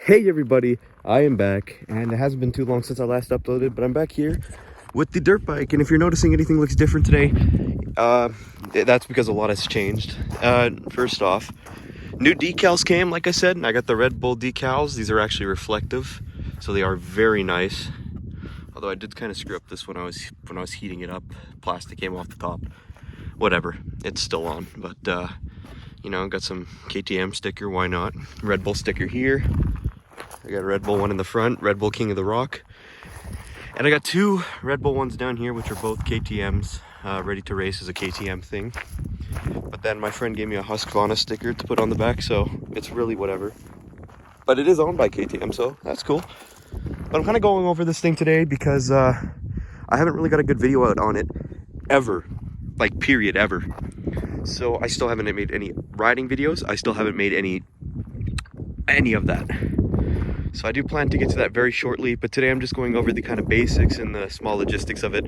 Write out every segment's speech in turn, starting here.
Hey everybody, I am back, and it hasn't been too long since I last uploaded, but I'm back here with the dirt bike. And if you're noticing anything looks different today, that's because a lot has changed. First off, new decals came, like I said, and I got the Red Bull decals. These are actually reflective, so they are very nice. Although I did kind of screw up this when I was heating it up. Plastic came off the top. Whatever, it's still on, but you know, got some KTM sticker, why not? Red Bull sticker here. I got a Red Bull one in the front, Red Bull King of the Rock. And I got two Red Bull ones down here, which are both KTMs, ready to race as a KTM thing. But then my friend gave me a Husqvarna sticker to put on the back, so it's really whatever. But it is owned by KTM, so that's cool. But I'm kind of going over this thing today because I haven't really got a good video out on it ever, like period, ever. So I still haven't made any riding videos. I still haven't made any of that. So I do plan to get to that very shortly, but today I'm just going over the kind of basics and the small logistics of it.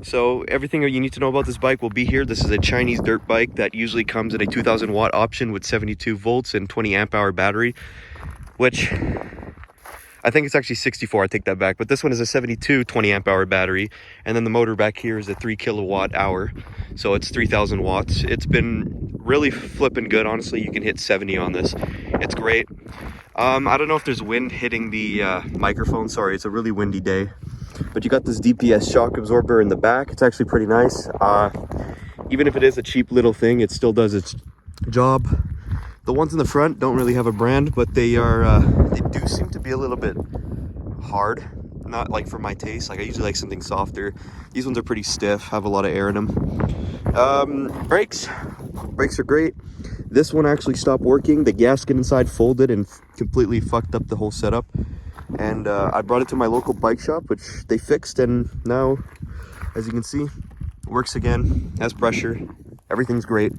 So everything that you need to know about this bike will be here. This is a Chinese dirt bike that usually comes in a 2000 watt option with 72 volts and 20 amp hour battery, which I think it's actually 64, I take that back, but this one is a 72 20 amp hour battery, and then the motor back here is a 3 kilowatt hour, so it's 3000 watts. It's been really flipping good, honestly. You can hit 70 on this. It's great. I don't know if there's wind hitting the microphone. Sorry, it's a really windy day. But you got this DPS shock absorber in the back. It's actually pretty nice. Even if it is a cheap little thing, it still does its job. The ones in the front don't really have a brand, but they do seem to be a little bit hard. Not like for my taste. Like I usually like something softer. These ones are pretty stiff, have a lot of air in them. Brakes are great. This one actually stopped working. The gasket inside folded and completely fucked up the whole setup. And I brought it to my local bike shop, which they fixed, and now, as you can see, works again, has pressure, everything's great.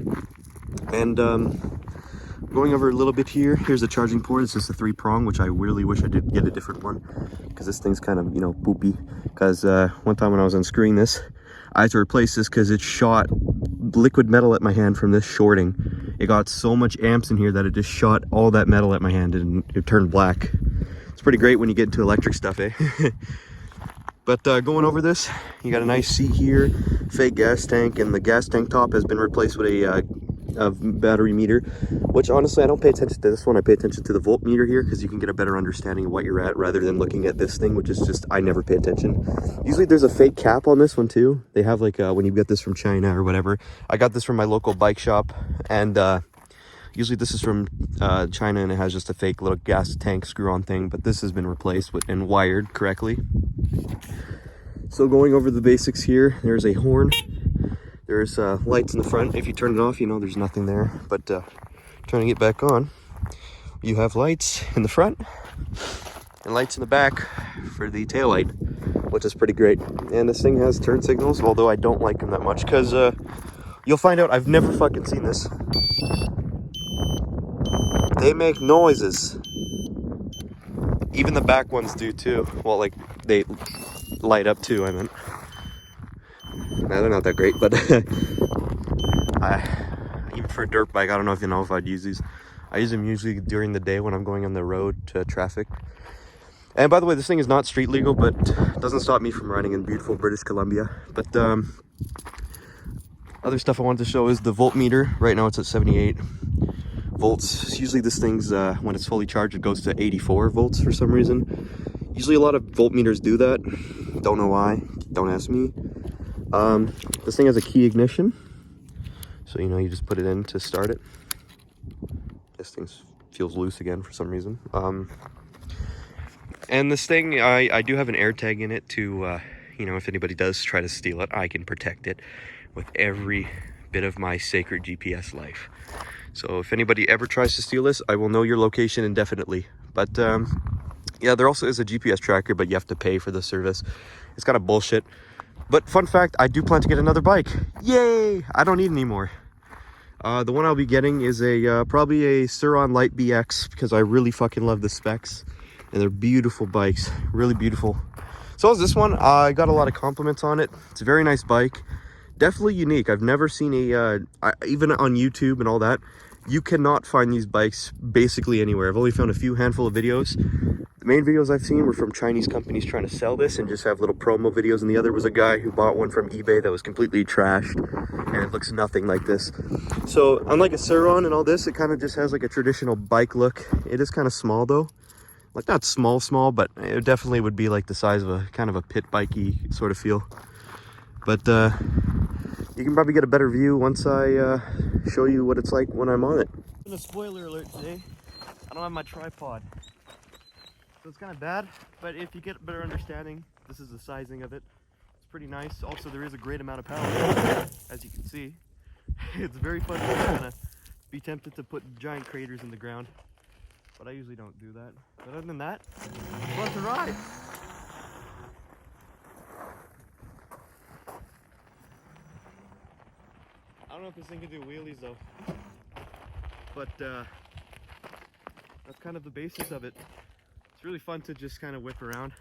And going over a little bit here, here's the charging port. It's just a 3-prong, which I really wish I did get a different one, because this thing's kind of, you know, poopy. Because one time when I was unscrewing this, I had to replace this because it shot liquid metal at my hand from this shorting. It got so much amps in here that it just shot all that metal at my hand and it turned black. It's pretty great when you get into electric stuff, eh? But going over this, you got a nice seat here, fake gas tank, and the gas tank top has been replaced with a battery meter, which honestly I don't pay attention to this one. I pay attention to the voltmeter here because you can get a better understanding of what you're at rather than looking at this thing, which is just, I never pay attention. Usually there's a fake cap on this one too. They have like when you get this from China or whatever. I got this from my local bike shop, and usually this is from China, and it has just a fake little gas tank screw-on thing, but this has been replaced with and wired correctly. So going over the basics here, there's a horn. There's lights in the front. If you turn it off, you know there's nothing there. But turning it back on, you have lights in the front and lights in the back for the tail light, which is pretty great. And this thing has turn signals, although I don't like them that much because you'll find out I've never fucking seen this. They make noises. Even the back ones do too. Well, like they light up too, I meant. They're not that great, but even for a dirt bike, I don't know if I'd use these. I use them usually during the day when I'm going on the road to traffic. And by the way, this thing is not street legal, but doesn't stop me from riding in beautiful British Columbia. But other stuff I wanted to show is the voltmeter. Right now it's at 78 volts. Usually this thing's, when it's fully charged, it goes to 84 volts for some reason. Usually a lot of voltmeters do that. Don't know why, don't ask me. This thing has a key ignition, so you know, you just put it in to start it. This thing feels loose again for some reason. And this thing, I do have an air tag in it to, you know, if anybody does try to steal it, I can protect it with every bit of my sacred GPS life. So if anybody ever tries to steal this, I will know your location indefinitely. But yeah, there also is a GPS tracker, but you have to pay for the service. It's kind of bullshit. But fun fact, I do plan to get another bike. Yay! I don't need any more. The one I'll be getting is a probably a Sur-On Light BX, because I really fucking love the specs. And they're beautiful bikes, really beautiful. So is this one. I got a lot of compliments on it. It's a very nice bike. Definitely unique. I've never seen a, even on YouTube and all that, You cannot find these bikes basically anywhere. I've only found a few handful of videos. The main videos I've seen were from Chinese companies trying to sell this and just have little promo videos, and the other was a guy who bought one from eBay that was completely trashed and it looks nothing like this. So unlike a Suron and all this, it kind of just has like a traditional bike look. It is kind of small though, like not small, but it definitely would be like the size of a kind of a pit bikey sort of feel. But you can probably get a better view once I show you what it's like when I'm on it. A spoiler alert today, I don't have my tripod. So it's kind of bad, but if you get a better understanding, this is the sizing of it. It's pretty nice. Also, there is a great amount of power, as you can see. It's very fun to kind of be tempted to put giant craters in the ground, but I usually don't do that. But other than that, it's fun to ride. I don't know if this thing can do wheelies though, but that's kind of the basis of it. It's really fun to just kind of whip around.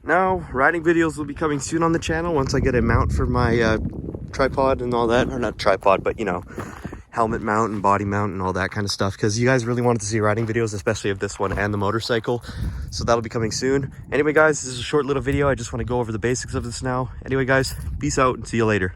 Now, riding videos will be coming soon on the channel once I get a mount for my tripod and all that. Or not tripod, but you know, helmet mount and body mount and all that kind of stuff. Because you guys really wanted to see riding videos, especially of this one and the motorcycle. So that'll be coming soon. Anyway, guys, this is a short little video. I just want to go over the basics of this now. Anyway, guys, peace out and see you later.